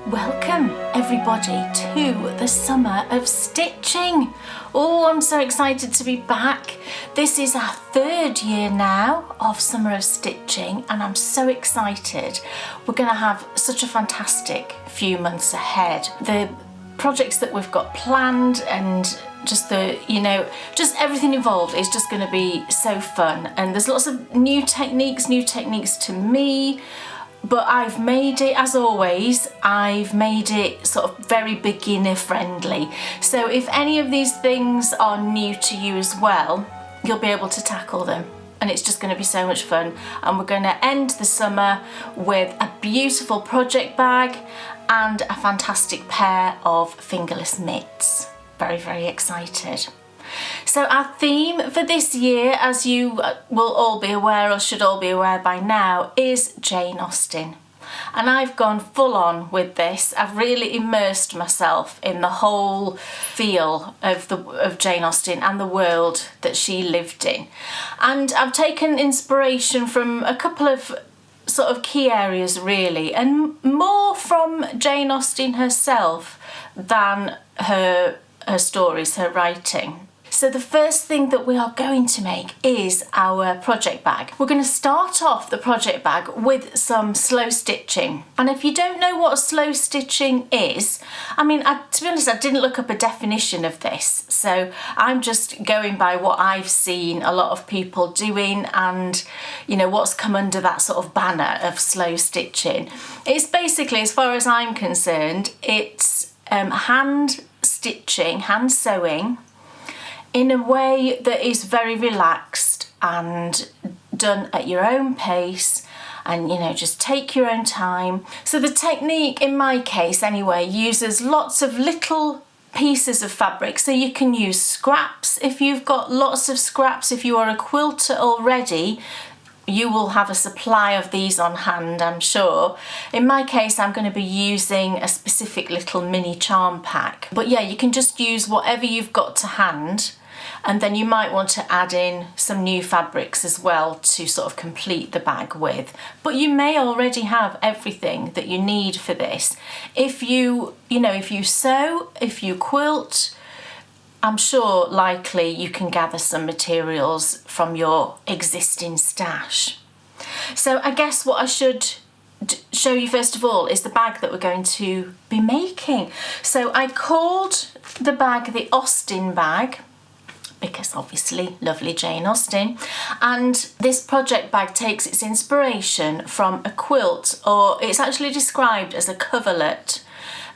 Welcome everybody to the summer of stitching. Oh, I'm so excited to be back. This is our third year now of summer of stitching and I'm so excited. We're going to have such a fantastic few months ahead. The projects that we've got planned and just just everything involved is just going to be so fun, and there's lots of new techniques to me. But I've made it, as always, I've made it sort of very beginner friendly. So if any of these things are new to you as well, you'll be able to tackle them. And it's just going to be so much fun. And we're going to end the summer with a beautiful project bag and a fantastic pair of fingerless mitts. Very, very excited. So our theme for this year, as you will all be aware or should all be aware by now, is Jane Austen. And I've gone full on with this. I've really immersed myself in the whole feel of Jane Austen and the world that she lived in. And I've taken inspiration from a couple of sort of key areas really, and more from Jane Austen herself than her stories, her writing. So the first thing that we are going to make is our project bag. We're going to start off the project bag with some slow stitching. And if you don't know what slow stitching is, to be honest, I didn't look up a definition of this. So I'm just going by what I've seen a lot of people doing and, what's come under that sort of banner of slow stitching. It's basically, as far as I'm concerned, it's hand stitching, hand sewing, in a way that is very relaxed and done at your own pace, and just take your own time. So the technique, in my case anyway, uses lots of little pieces of fabric. So you can use scraps if you've got lots of scraps. If you are a quilter already, you will have a supply of these on hand, I'm sure. In my case, I'm going to be using a specific little mini charm pack. But yeah, you can just use whatever you've got to hand, and then you might want to add in some new fabrics as well to sort of complete the bag with. But you may already have everything that you need for this. If you sew, if you quilt, I'm sure likely you can gather some materials from your existing stash. So I guess what I should show you first of all is the bag that we're going to be making. So I called the bag the Austen bag, because obviously lovely Jane Austen, and this project bag takes its inspiration from a quilt, or it's actually described as a coverlet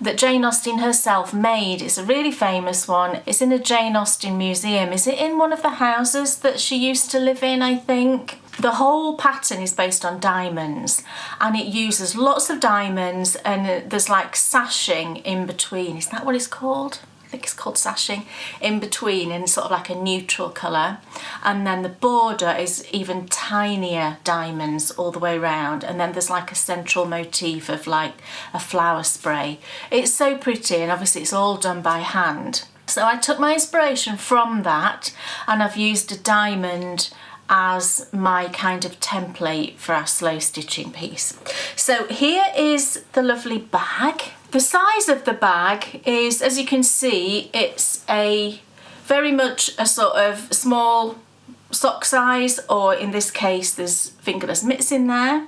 that Jane Austen herself made. It's a really famous one. It's in a Jane Austen museum. Is it in one of the houses that she used to live in, I think? The whole pattern is based on diamonds, and it uses lots of diamonds, and there's like sashing in between. Is that what it's called? I think it's called sashing in between, in sort of like a neutral colour, and then the border is even tinier diamonds all the way around, and then there's like a central motif of like a flower spray. It's so pretty, and obviously it's all done by hand. So I took my inspiration from that, and I've used a diamond as my kind of template for our slow stitching piece. So here is the lovely bag. The size of the bag is, as you can see, it's very much a sort of small sock size, or in this case there's fingerless mitts in there.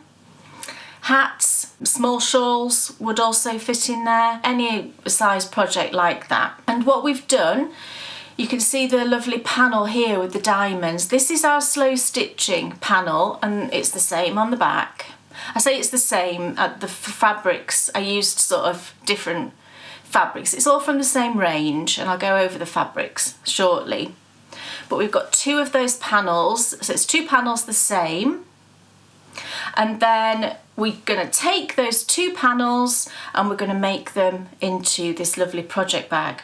Hats, small shawls would also fit in there, any size project like that. And what we've done, you can see the lovely panel here with the diamonds. This is our slow stitching panel, and it's the same on the back. I say it's the same. The fabrics, I used sort of different fabrics. It's all from the same range, and I'll go over the fabrics shortly. But we've got two of those panels, so it's two panels the same. And then we're going to take those two panels and we're going to make them into this lovely project bag.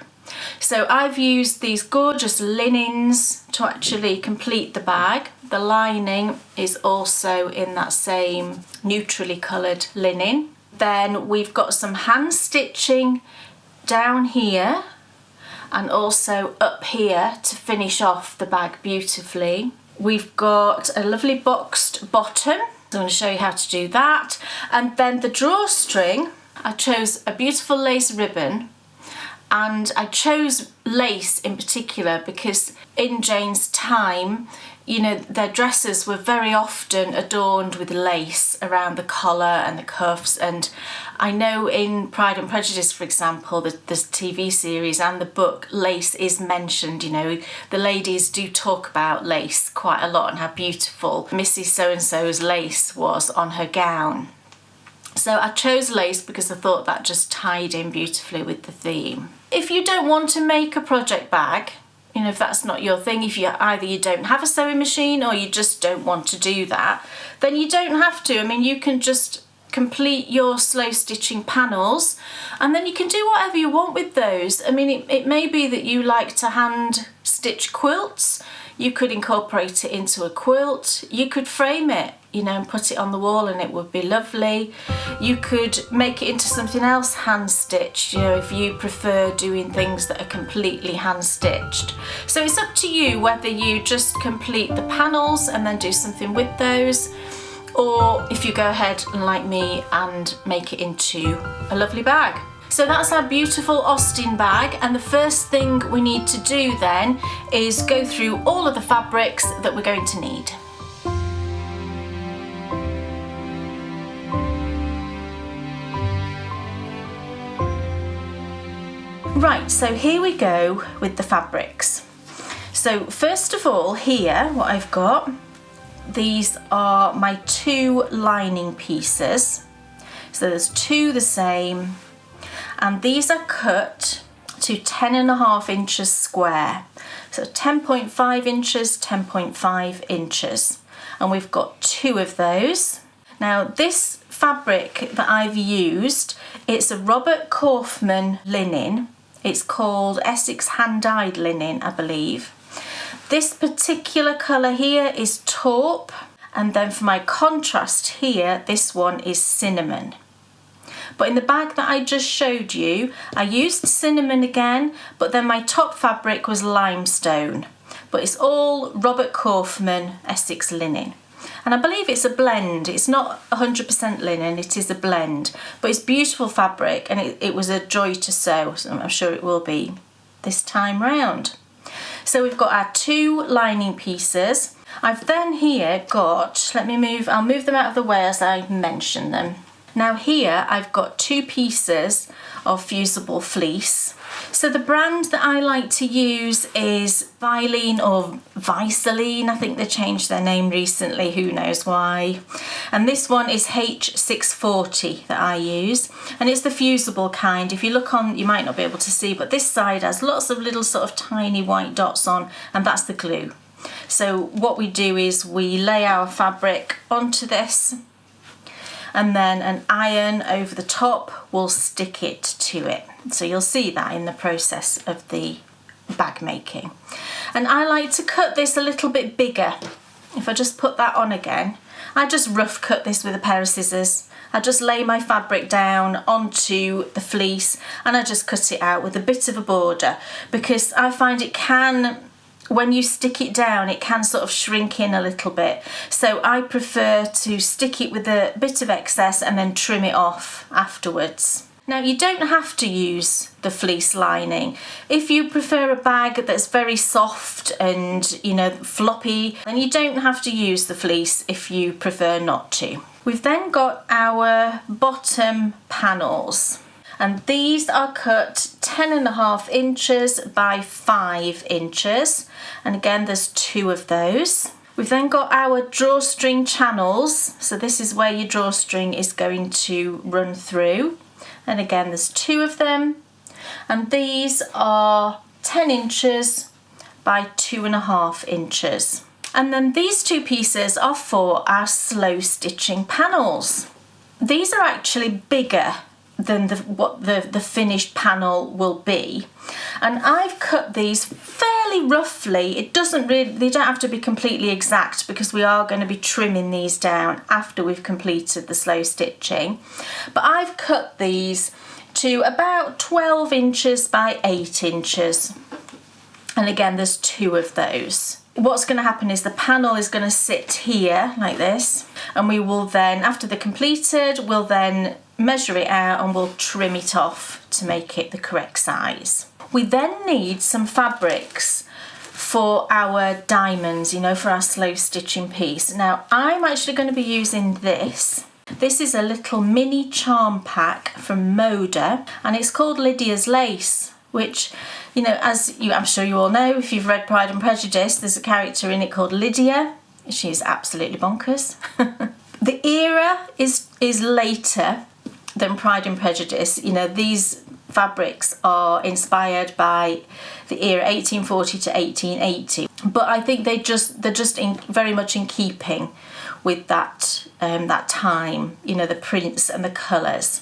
So I've used these gorgeous linens to actually complete the bag. The lining is also in that same neutrally coloured linen. Then we've got some hand stitching down here and also up here to finish off the bag beautifully. We've got a lovely boxed bottom. So I'm going to show you how to do that. And then the drawstring, I chose a beautiful lace ribbon, and I chose lace in particular because in Jane's time, you know, their dresses were very often adorned with lace around the collar and the cuffs. And I know in Pride and Prejudice, for example, the TV series and the book, lace is mentioned. You know, the ladies do talk about lace quite a lot and how beautiful Mrs. So-and-so's lace was on her gown. So I chose lace because I thought that just tied in beautifully with the theme. If you don't want to make a project bag, you know, if that's not your thing, if either you don't have a sewing machine or you just don't want to do that, then you don't have to. I mean, you can just complete your slow stitching panels and then you can do whatever you want with those. I mean, it may be that you like to hand stitch quilts. You could incorporate it into a quilt. You could frame it, you know, and put it on the wall and it would be lovely. You could make it into something else hand stitched, you know, if you prefer doing things that are completely hand stitched. So it's up to you whether you just complete the panels and then do something with those, or if you go ahead and like me and make it into a lovely bag. So that's our beautiful Austin bag, and the first thing we need to do then is go through all of the fabrics that we're going to need. Right, so here we go with the fabrics. So first of all, here, what I've got, these are my 2 lining pieces. So there's 2 the same, and these are cut to 10.5 inches square. So 10.5 inches, 10.5 inches. And we've got 2 of those. Now this fabric that I've used, it's a Robert Kaufman linen. It's called Essex hand-dyed linen, I believe. This particular colour here is taupe, and then for my contrast here, this one is cinnamon. But in the bag that I just showed you, I used cinnamon again, but then my top fabric was limestone. But it's all Robert Kaufman Essex linen. And I believe it's a blend. It's not 100% linen, it is a blend. But it's beautiful fabric, and it was a joy to sew, so I'm sure it will be this time round. So we've got our 2 lining pieces. I've then here got, I'll move them out of the way as I mention them. Now here I've got 2 pieces of fusible fleece. So the brand that I like to use is Viline or Visaline. I think they changed their name recently, who knows why. And this one is H640 that I use, and it's the fusible kind. If you look on, you might not be able to see, but this side has lots of little sort of tiny white dots on, and that's the glue. So what we do is we lay our fabric onto this, and then an iron over the top will stick it to it. So you'll see that in the process of the bag making. And I like to cut this a little bit bigger. If I just put that on again, I just rough cut this with a pair of scissors. I just lay my fabric down onto the fleece and I just cut it out with a bit of a border, because I find it can, when you stick it down, it can sort of shrink in a little bit. So I prefer to stick it with a bit of excess and then trim it off afterwards. Now you don't have to use the fleece lining. If you prefer a bag that's very soft and, you know, floppy, then you don't have to use the fleece if you prefer not to. We've then got our bottom panels, and these are cut 10.5 inches by 5 inches, and again there's 2 of those. We've then got our drawstring channels, so this is where your drawstring is going to run through, and again there's 2 of them, and these are 10 inches by 2.5 inches. And then these 2 pieces are for our slow stitching panels. These are actually bigger than what the finished panel will be, and I've cut these fairly roughly. It doesn't really, they don't have to be completely exact because we are going to be trimming these down after we've completed the slow stitching, but I've cut these to about 12 inches by 8 inches, and again there's 2 of those. What's going to happen is the panel is going to sit here like this, and we will then, after they're completed, we'll then measure it out and we'll trim it off to make it the correct size. We then need some fabrics for our diamonds, you know, for our slow stitching piece. Now I'm actually going to be using this. This is a little mini charm pack from Moda, and it's called Lydia's Lace, which, you know, I'm sure you all know, if you've read Pride and Prejudice, there's a character in it called Lydia. She's absolutely bonkers. The era is later than Pride and Prejudice. You know, these fabrics are inspired by the era 1840 to 1880, but I think they're just very much in keeping with that time, you know, the prints and the colours.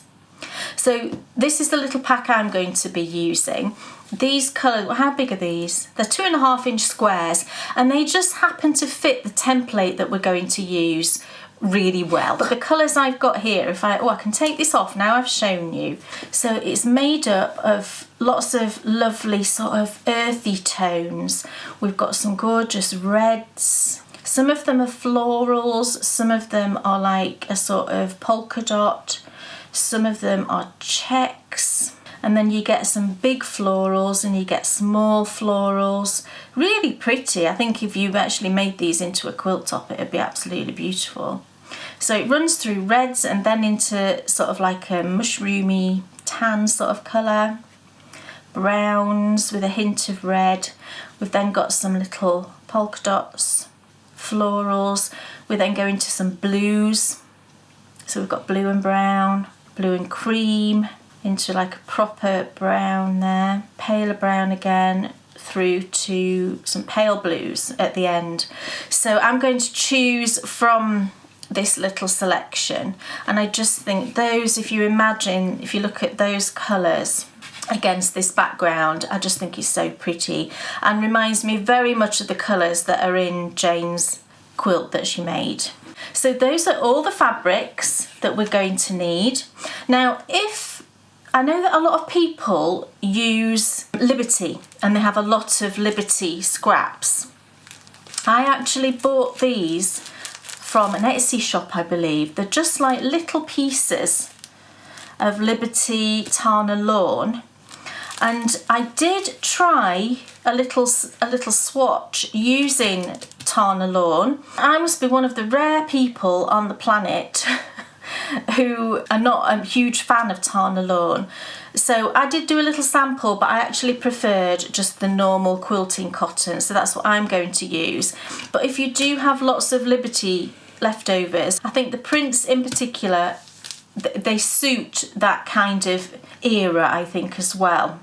So this is the little pack I'm going to be using. These colours, how big are these? They're 2.5 inch squares, and they just happen to fit the template that we're going to use really well. But the colours I've got here, I can take this off now I've shown you. So it's made up of lots of lovely sort of earthy tones. We've got some gorgeous reds. Some of them are florals, some of them are like a sort of polka dot, some of them are checks, and then you get some big florals and you get small florals. Really pretty. I think if you actually made these into a quilt top, it'd be absolutely beautiful. So it runs through reds and then into sort of like a mushroomy tan sort of colour, browns with a hint of red. We've then got some little polka dots, florals. We then go into some blues. So we've got blue and brown, blue and cream, into like a proper brown there, paler brown again, through to some pale blues at the end. So I'm going to choose from this little selection, and I just think those, if you look at those colours against this background, I just think it's so pretty and reminds me very much of the colours that are in Jane's quilt that she made. So those are all the fabrics that we're going to need. Now, I know that a lot of people use Liberty and they have a lot of Liberty scraps. I actually bought these from an Etsy shop, I believe. They're just like little pieces of Liberty Tana Lawn, and I did try a little swatch using Tana Lawn. I must be one of the rare people on the planet who are not a huge fan of Tana Lawn. So I did do a little sample, but I actually preferred just the normal quilting cotton, so that's what I'm going to use. But if you do have lots of Liberty leftovers, I think the prints in particular, they suit that kind of era, I think, as well.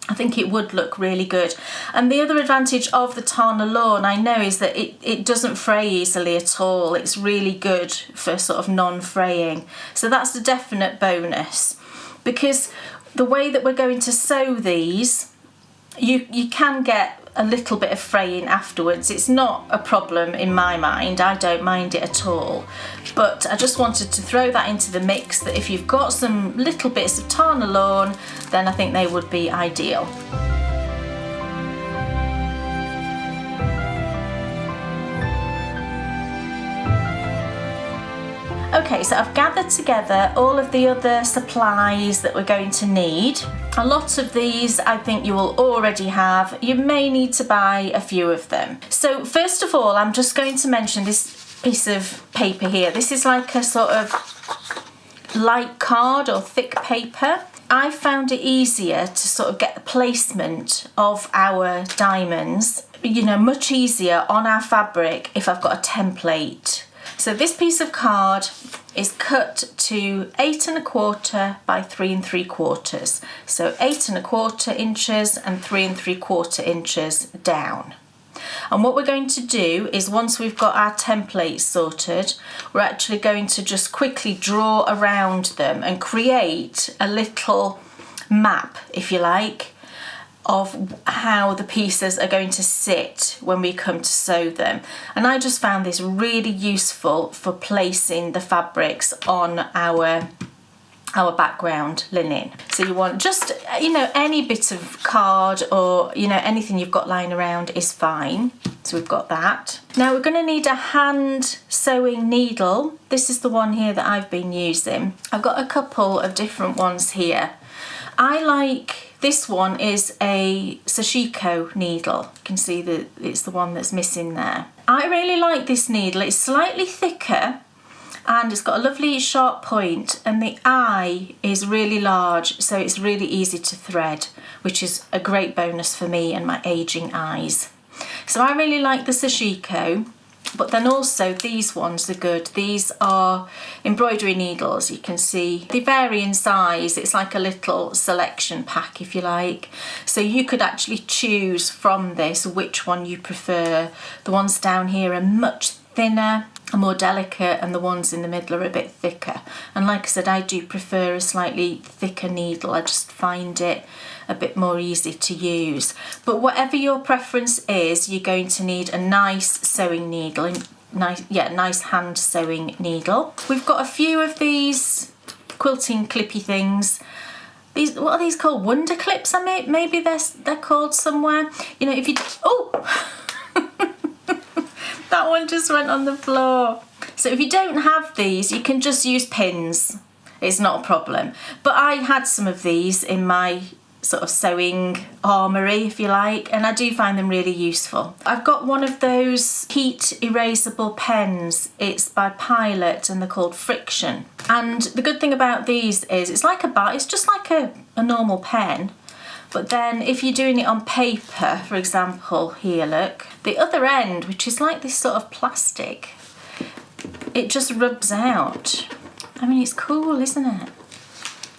I think it would look really good. And the other advantage of the Tana Lawn, I know, is that it doesn't fray easily at all. It's really good for sort of non-fraying. So that's a definite bonus, because the way that we're going to sew these, you can get a little bit of fraying afterwards. It's not a problem in my mind. I don't mind it at all. But I just wanted to throw that into the mix, that if you've got some little bits of Tana Lawn, then I think they would be ideal. Okay, so I've gathered together all of the other supplies that we're going to need. A lot of these I think you will already have. You may need to buy a few of them. So first of all, I'm just going to mention this piece of paper here. This is like a sort of light card or thick paper. I found it easier to sort of get the placement of our diamonds, you know, much easier on our fabric if I've got a template. So this piece of card is cut to 8 1/4 by 3 3/4. So 8 1/4 inches and 3 3/4 inches down. And what we're going to do is, once we've got our templates sorted, we're actually going to just quickly draw around them and create a little map, if you like, of how the pieces are going to sit when we come to sew them. And I just found this really useful for placing the fabrics on our background linen. So you want just, you know, any bit of card or, you know, anything you've got lying around is fine. So So we've got that. Now we're going to need a hand sewing needle. This is the one here that I've been using. I've got a couple of different ones here. I like, this one is a sashiko needle. You can see that it's the one that's missing there. I really like this needle. It's slightly thicker and it's got a lovely sharp point, and the eye is really large, so it's really easy to thread, which is a great bonus for me and my aging eyes. So I really like the sashiko, but then also these ones are good. These are embroidery needles. You can see they vary in size. It's like a little selection pack, if you like. So you could actually choose from this which one you prefer. The ones down here are much thinner and more delicate, and the ones in the middle are a bit thicker. And like I said, I do prefer a slightly thicker needle. I just find it a bit more easy to use. But whatever your preference is, you're going to need a nice sewing needle, nice hand sewing needle. We've got a few of these quilting clippy things. These, what are these called? Wonder clips, maybe they're called somewhere. You know, if you, oh! That one just went on the floor. So if you don't have these, you can just use pins. It's not a problem. But I had some of these in my sort of sewing armoury, if you like, and I do find them really useful. I've got one of those heat erasable pens. It's by Pilot and they're called Friction. And the good thing about these is it's just like a normal pen. But then if you're doing it on paper, for example, here, look, the other end, which is like this sort of plastic, it just rubs out. I mean, it's cool, isn't it?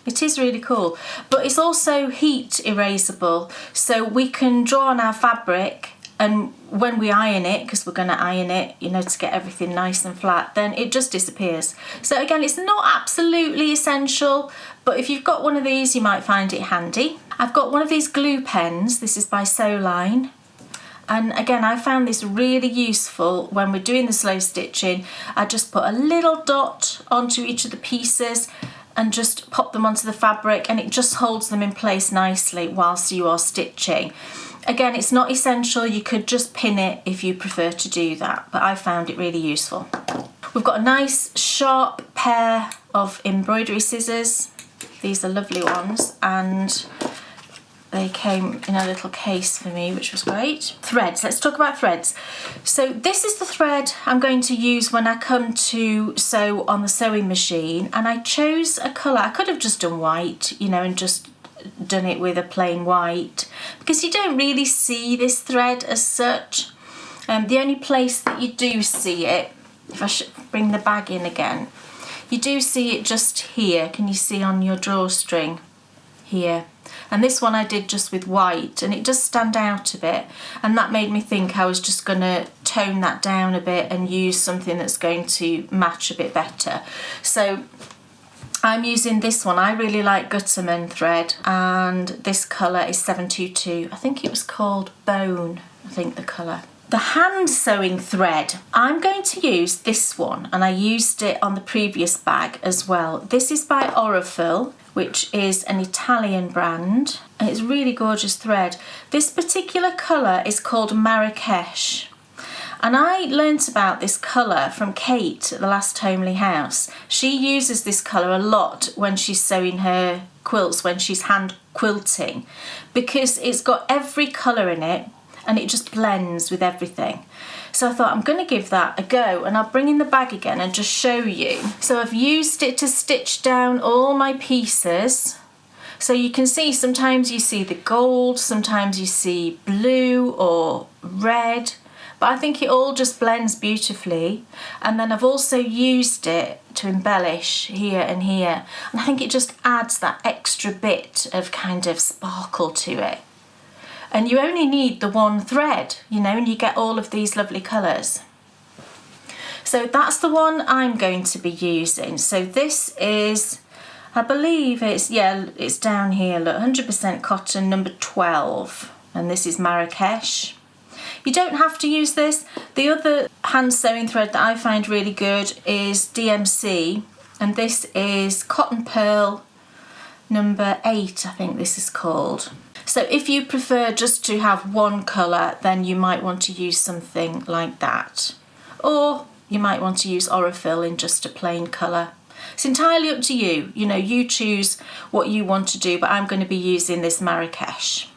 It is really cool. But it's also heat erasable, so we can draw on our fabric, and when we iron it, because we're going to iron it, you know, to get everything nice and flat, then it just disappears. So again, it's not absolutely essential, but if you've got one of these, you might find it handy. I've got one of these glue pens. This is by Sewline. And again, I found this really useful when we're doing the slow stitching. I just put a little dot onto each of the pieces and just pop them onto the fabric, and it just holds them in place nicely whilst you are stitching. Again, it's not essential. You could just pin it if you prefer to do that, but I found it really useful. We've got a nice sharp pair of embroidery scissors. These are lovely ones, and they came in a little case for me, which was great. Threads, let's talk about threads. So this is the thread I'm going to use when I come to sew on the sewing machine, and I chose a colour. I could have just done white, you know, and just done it with a plain white, because you don't really see this thread as such. The only place that you do see it, if I should bring the bag in again, you do see it just here. Can you see on your drawstring here? And this one I did just with white, and it does stand out a bit, and that made me think I was just going to tone that down a bit and use something that's going to match a bit better. So I'm using this one. I really like Gutterman thread, and this colour is 722. I think it was called Bone, I think the colour. The hand sewing thread, I'm going to use this one, and I used it on the previous bag as well. This is by Orifil, which is an Italian brand, and it's really gorgeous thread. This particular colour is called Marrakesh. And I learnt about this colour from Kate at the last Homely House. She uses this colour a lot when she's sewing her quilts, when she's hand quilting, because it's got every colour in it and it just blends with everything. So I thought I'm going to give that a go, and I'll bring in the bag again and just show you. So I've used it to stitch down all my pieces. So you can see sometimes you see the gold, sometimes you see blue or red, but I think it all just blends beautifully. And then I've also used it to embellish here and here, and I think it just adds that extra bit of kind of sparkle to it. And you only need the one thread, you know, and you get all of these lovely colours. So that's the one I'm going to be using. So this is, I believe it's down here, look, 100% cotton, number 12. And this is Marrakesh. You don't have to use this. The other hand sewing thread that I find really good is DMC, and this is Cotton Pearl number 8, I think this is called. So if you prefer just to have one colour, then you might want to use something like that. Or you might want to use Aurifil in just a plain colour. It's entirely up to you. You know, you choose what you want to do, but I'm going to be using this Marrakesh.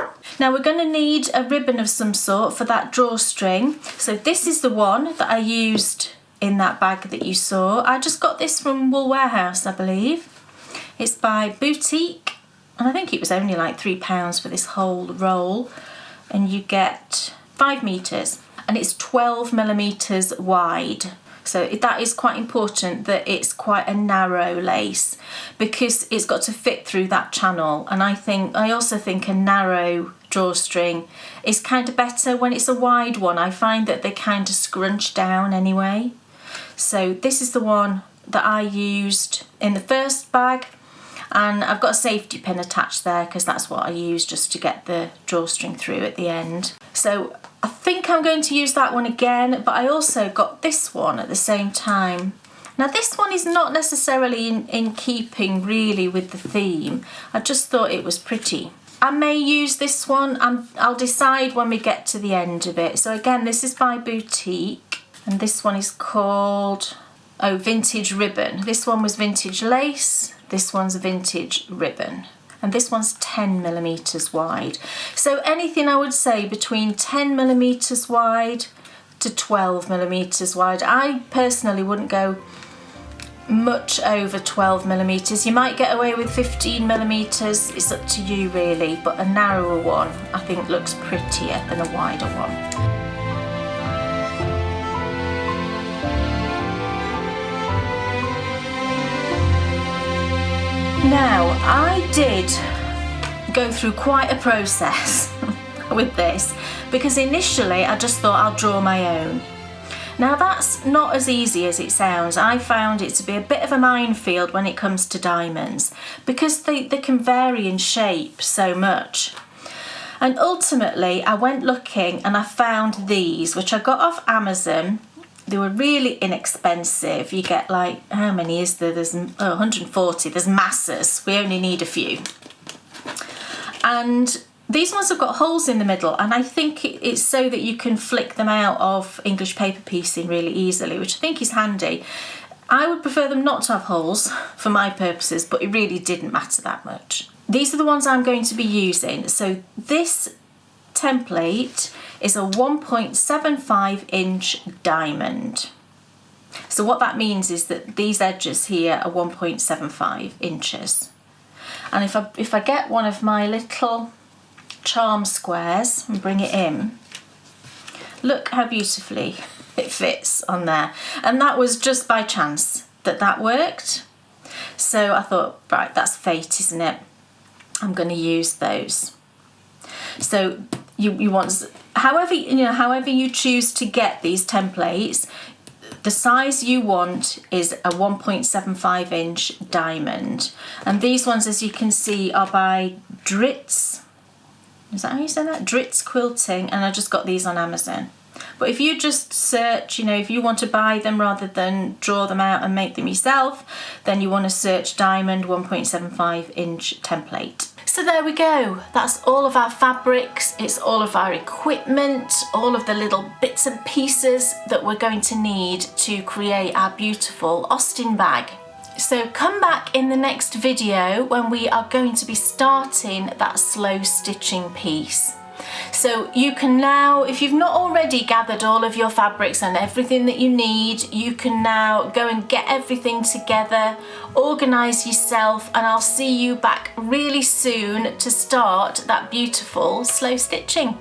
Now we're going to need a ribbon of some sort for that drawstring. So this is the one that I used in that bag that you saw. I just got this from Wool Warehouse, I believe. It's by Boutique, and I think it was only like £3 for this whole roll. And you get 5 metres, and it's 12mm wide. So that is quite important, that it's quite a narrow lace, because it's got to fit through that channel. And I also think a narrow drawstring is kind of better when it's a wide one. I find that they kind of scrunch down anyway. So this is the one that I used in the first bag, and I've got a safety pin attached there because that's what I used just to get the drawstring through at the end. So I think I'm going to use that one again, but I also got this one at the same time. Now this one is not necessarily in keeping really with the theme. I just thought it was pretty. I may use this one, and I'll decide when we get to the end of it. So again, this is by Boutique, and this one is called, oh, Vintage Ribbon. This one was vintage lace, this one's a vintage ribbon. And this one's 10mm wide. So anything, I would say, between 10mm wide to 12mm wide. I personally wouldn't go much over 12mm. You might get away with 15mm. It's up to you really, but a narrower one I think looks prettier than a wider one. Now, I did go through quite a process with this, because initially I just thought I'll draw my own. Now that's not as easy as it sounds. I found it to be a bit of a minefield when it comes to diamonds, because they can vary in shape so much. And ultimately I went looking and I found these, which I got off Amazon. They were really inexpensive. You get like, how many is there? There's 140. There's masses. We only need a few. And these ones have got holes in the middle, and I think it's so that you can flick them out of English paper piecing really easily, which I think is handy. I would prefer them not to have holes for my purposes, but it really didn't matter that much. These are the ones I'm going to be using. So this template is a 1.75 inch diamond. So what that means is that these edges here are 1.75 inches. And if I get one of my little charm squares and bring it in, look how beautifully it fits on there. And that was just by chance that worked. So I thought, right, that's fate, isn't it? I'm going to use those. So you want, however you choose to get these templates, the size you want is a 1.75 inch diamond. And these ones, as you can see, are by Dritz. Is that how you say that? Dritz Quilting, and I just got these on Amazon. But if you just search, if you want to buy them rather than draw them out and make them yourself, then you want to search diamond 1.75 inch template. So there we go, that's all of our fabrics, it's all of our equipment, all of the little bits and pieces that we're going to need to create our beautiful Austin bag. So come back in the next video when we are going to be starting that slow stitching piece. So you can now, if you've not already gathered all of your fabrics and everything that you need, you can now go and get everything together, organise yourself, and I'll see you back really soon to start that beautiful slow stitching.